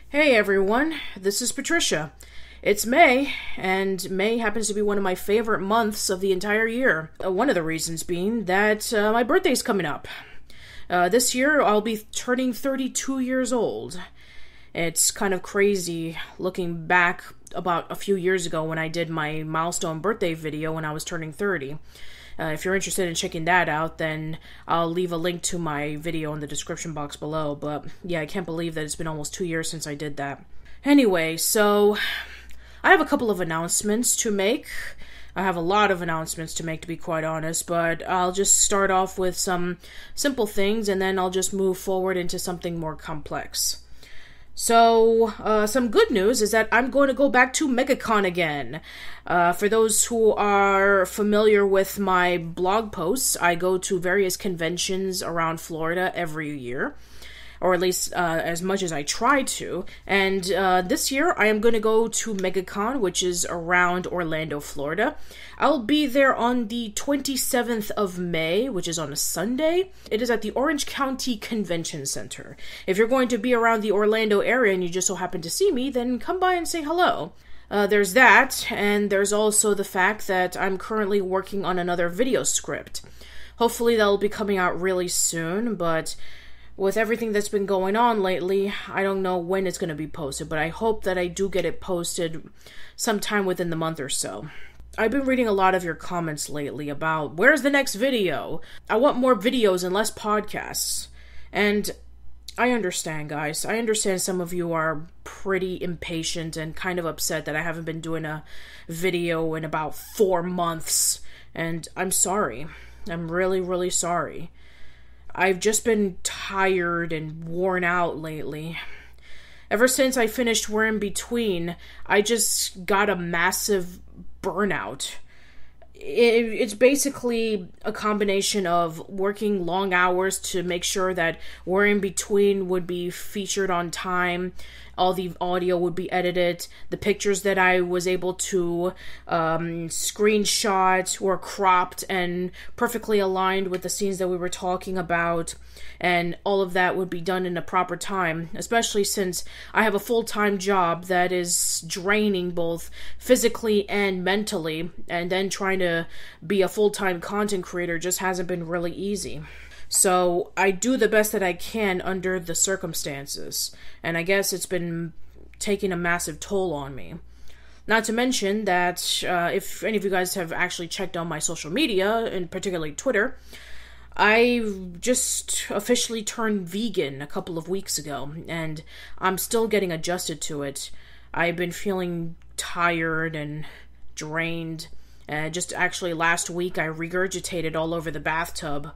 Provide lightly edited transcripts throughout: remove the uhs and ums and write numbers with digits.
Hey everyone, this is Patricia. It's May, and May happens to be one of my favorite months of the entire year. One of the reasons being that my birthday's coming up. This year I'll be turning 32 years old. It's kind of crazy looking back about a few years ago when I did my milestone birthday video when I was turning 30. If you're interested in checking that out, then I'll leave a link to my video in the description box below. But yeah, I can't believe that it's been almost 2 years since I did that. Anyway, so I have a couple of announcements to make. I have a lot of announcements to make, to be quite honest, but I'll just start off with some simple things and then I'll just move forward into something more complex. So, some good news is that I'm going to go back to Megacon again. For those who are familiar with my blog posts, I go to various conventions around Florida every year. Or at least as much as I try to. And this year, I am going to go to Megacon, which is around Orlando, Florida. I'll be there on the 27th of May, which is on a Sunday. It is at the Orange County Convention Center. If you're going to be around the Orlando area and you just so happen to see me, then come by and say hello. There's that, and there's also the fact that I'm currently working on another video script. Hopefully that'll be coming out really soon, but with everything that's been going on lately, I don't know when it's going to be posted, but I hope that I do get it posted sometime within the month or so. I've been reading a lot of your comments lately about, where's the next video? I want more videos and less podcasts. And I understand, guys. I understand some of you are pretty impatient and kind of upset that I haven't been doing a video in about 4 months. And I'm sorry. I'm really, really sorry. I've just been tired and worn out lately. Ever since I finished We're in Between, I just got a massive burnout. It's basically a combination of working long hours to make sure that We're in Between would be featured on time, all the audio would be edited, the pictures that I was able to screenshot were cropped and perfectly aligned with the scenes that we were talking about, and all of that would be done in a proper time, especially since I have a full-time job that is draining both physically and mentally, and then trying to be a full-time content creator just hasn't been really easy. So I do the best that I can under the circumstances, and I guess it's been taking a massive toll on me. Not to mention that if any of you guys have actually checked on my social media, and particularly Twitter, I just officially turned vegan a couple of weeks ago, and I'm still getting adjusted to it. I've been feeling tired and drained. Just actually last week I regurgitated all over the bathtub,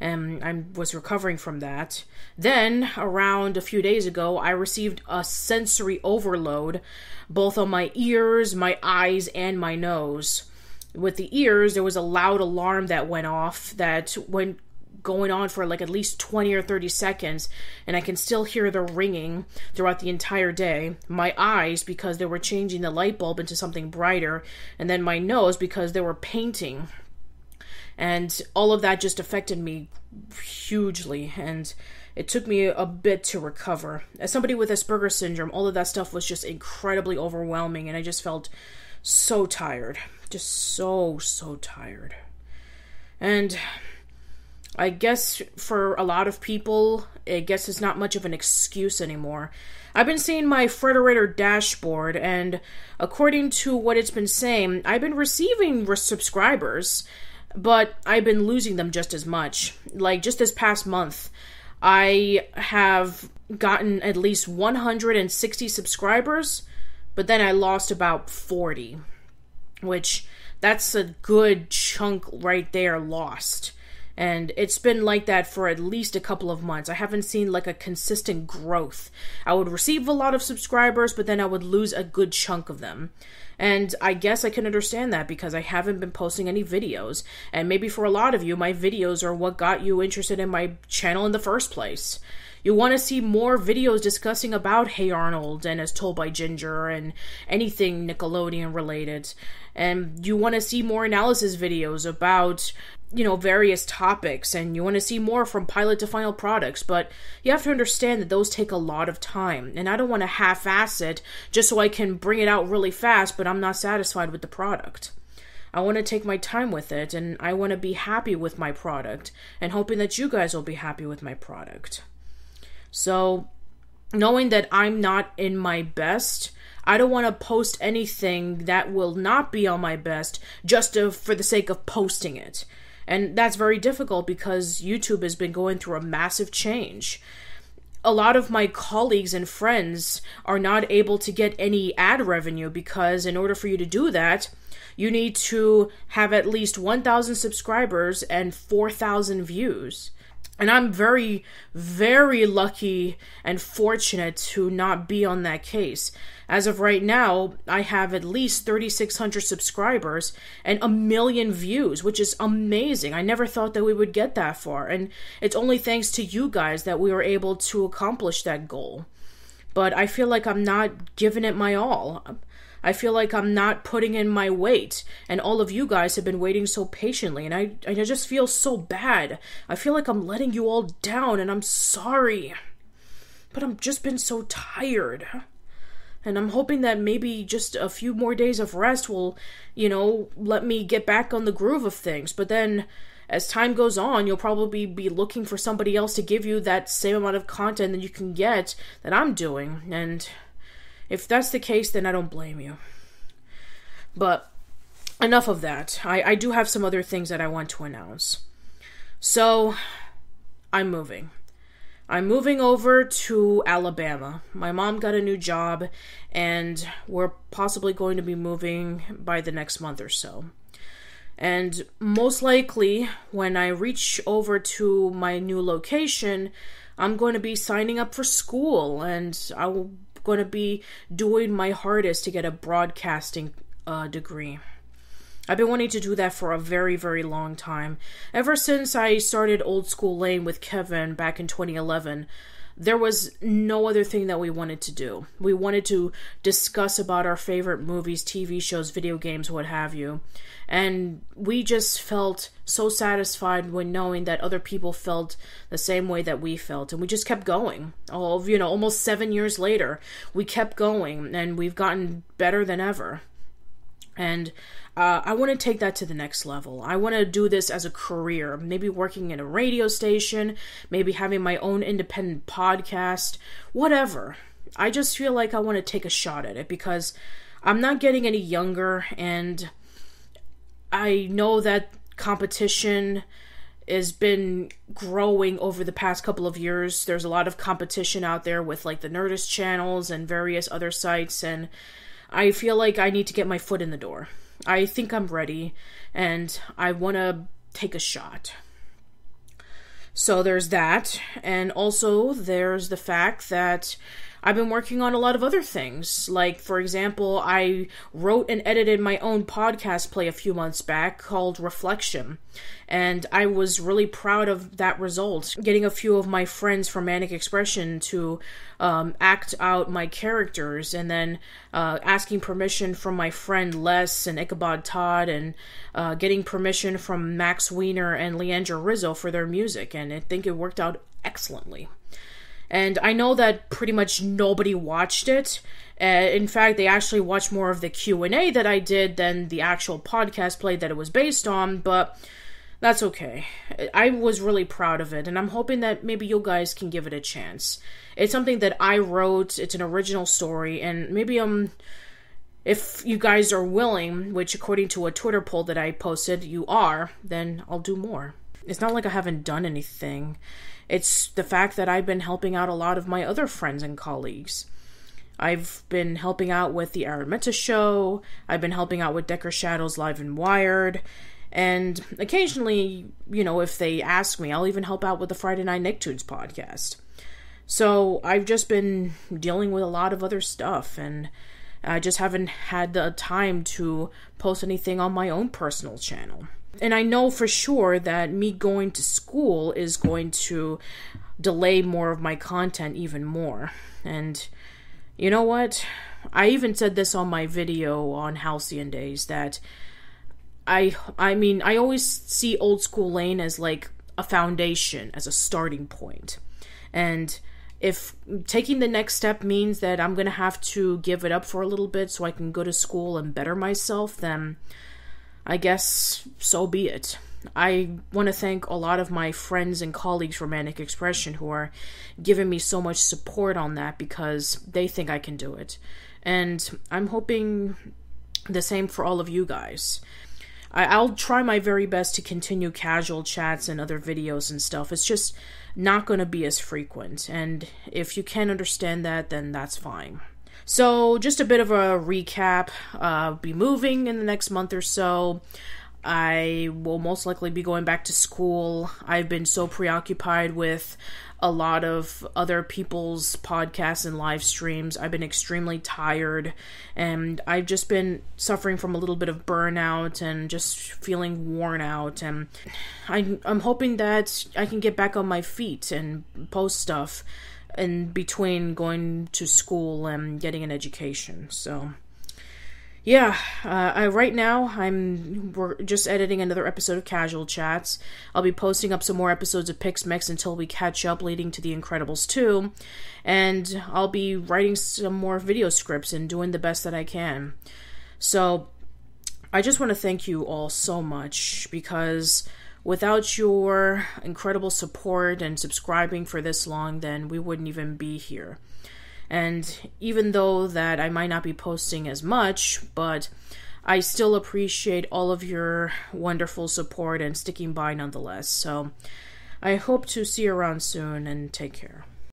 and I was recovering from that. Then, around a few days ago, I received a sensory overload, both on my ears, my eyes, and my nose. With the ears, there was a loud alarm that went off that went going on for like at least 20 or 30 seconds, and I can still hear the ringing throughout the entire day. My eyes, because they were changing the light bulb into something brighter, and then my nose, because they were painting. And all of that just affected me hugely, and it took me a bit to recover. As somebody with Asperger's syndrome, all of that stuff was just incredibly overwhelming, and I just felt so tired. Just so tired. And I guess for a lot of people, I guess it's not much of an excuse anymore. I've been seeing my Frederator dashboard, and according to what it's been saying, I've been receiving subscribers, but I've been losing them just as much. Like, just this past month, I have gotten at least 160 subscribers, but then I lost about 40, which that's a good chunk right there lost. And it's been like that for at least a couple of months. I haven't seen like a consistent growth. I would receive a lot of subscribers, but then I would lose a good chunk of them. And I guess I can understand that because I haven't been posting any videos. And maybe for a lot of you, my videos are what got you interested in my channel in the first place. You want to see more videos discussing about Hey Arnold and As Told by Ginger and anything Nickelodeon related. And you want to see more analysis videos about various topics, and you want to see more from pilot to final products, but you have to understand that those take a lot of time, and I don't want to half-ass it just so I can bring it out really fast, but I'm not satisfied with the product. I want to take my time with it, and I want to be happy with my product, and hoping that you guys will be happy with my product. So, knowing that I'm not in my best, I don't want to post anything that will not be on my best just for the sake of posting it. And that's very difficult because YouTube has been going through a massive change. A lot of my colleagues and friends are not able to get any ad revenue because in order for you to do that, you need to have at least 1,000 subscribers and 4,000 views. And I'm very, very lucky and fortunate to not be on that case. As of right now, I have at least 3,600 subscribers and 1 million views, which is amazing. I never thought that we would get that far. And it's only thanks to you guys that we were able to accomplish that goal. But I feel like I'm not giving it my all. I feel like I'm not putting in my weight, and all of you guys have been waiting so patiently, and I just feel so bad. I feel like I'm letting you all down, and I'm sorry. But I've just been so tired. And I'm hoping that maybe just a few more days of rest will, let me get back on the groove of things. But then, as time goes on, you'll probably be looking for somebody else to give you that same amount of content that you can get that I'm doing, and if that's the case, then I don't blame you. But enough of that. I do have some other things that I want to announce. So, I'm moving. I'm moving over to Alabama. My mom got a new job, and we're possibly going to be moving by the next month or so. And most likely, when I reach over to my new location, I'm going to be signing up for school, and I'm going to be doing my hardest to get a broadcasting degree. I've been wanting to do that for a very, very long time. Ever since I started Old School Lane with Kevin back in 2011, there was no other thing that we wanted to do. We wanted to discuss about our favorite movies, TV shows, video games, what have you. And we just felt so satisfied when knowing that other people felt the same way that we felt. And we just kept going. Almost 7 years later, we kept going, and we've gotten better than ever. And I want to take that to the next level. I want to do this as a career, maybe working in a radio station, maybe having my own independent podcast, whatever. I just feel like I want to take a shot at it because I'm not getting any younger, and I know that competition has been growing over the past couple of years. There's a lot of competition out there with like the Nerdist channels and various other sites, and I feel like I need to get my foot in the door. I think I'm ready, and I want to take a shot. So there's that, and also there's the fact that I've been working on a lot of other things. Like, for example, I wrote and edited my own podcast play a few months back called Reflection. And I was really proud of that result. Getting a few of my friends from Manic Expression to act out my characters, and then asking permission from my friend Les and Ichabod Todd, and getting permission from Max Wiener and Leandra Rizzo for their music. And I think it worked out excellently. And I know that pretty much nobody watched it. In fact, they actually watched more of the Q&A that I did than the actual podcast play that it was based on, but that's okay. I was really proud of it, and I'm hoping that maybe you guys can give it a chance. It's something that I wrote, it's an original story, and maybe if you guys are willing, which according to a Twitter poll that I posted, you are, then I'll do more. It's not like I haven't done anything. It's the fact that I've been helping out a lot of my other friends and colleagues. I've been helping out with the Arun Mehta show. I've been helping out with Decker Shadows Live and Wired. And occasionally, if they ask me, I'll even help out with the Friday Night Nicktoons podcast. So I've just been dealing with a lot of other stuff, and I just haven't had the time to post anything on my own personal channel. And I know for sure that me going to school is going to delay more of my content even more. And you know what? I even said this on my video on Halcyon Days, that I mean, I always see Old School Lane as like a foundation, as a starting point. And if taking the next step means that I'm going to have to give it up for a little bit so I can go to school and better myself, then I guess so be it. I want to thank a lot of my friends and colleagues from Manic Expression who are giving me so much support on that because they think I can do it. And I'm hoping the same for all of you guys. I'll try my very best to continue casual chats and other videos and stuff. It's just not going to be as frequent. And if you can't understand that, then that's fine. So, just a bit of a recap. I'll be moving in the next month or so. I will most likely be going back to school. I've been so preoccupied with a lot of other people's podcasts and live streams. I've been extremely tired, and I've just been suffering from a little bit of burnout and just feeling worn out. And I'm hoping that I can get back on my feet and post stuff in between going to school and getting an education. So yeah, right now we're just editing another episode of Casual Chats. I'll be posting up some more episodes of Pix Mix until we catch up, leading to The Incredibles 2, and I'll be writing some more video scripts and doing the best that I can. So I just want to thank you all so much, because without your incredible support and subscribing for this long, then we wouldn't even be here. And even though that I might not be posting as much, but I still appreciate all of your wonderful support and sticking by nonetheless. So I hope to see you around soon, and take care.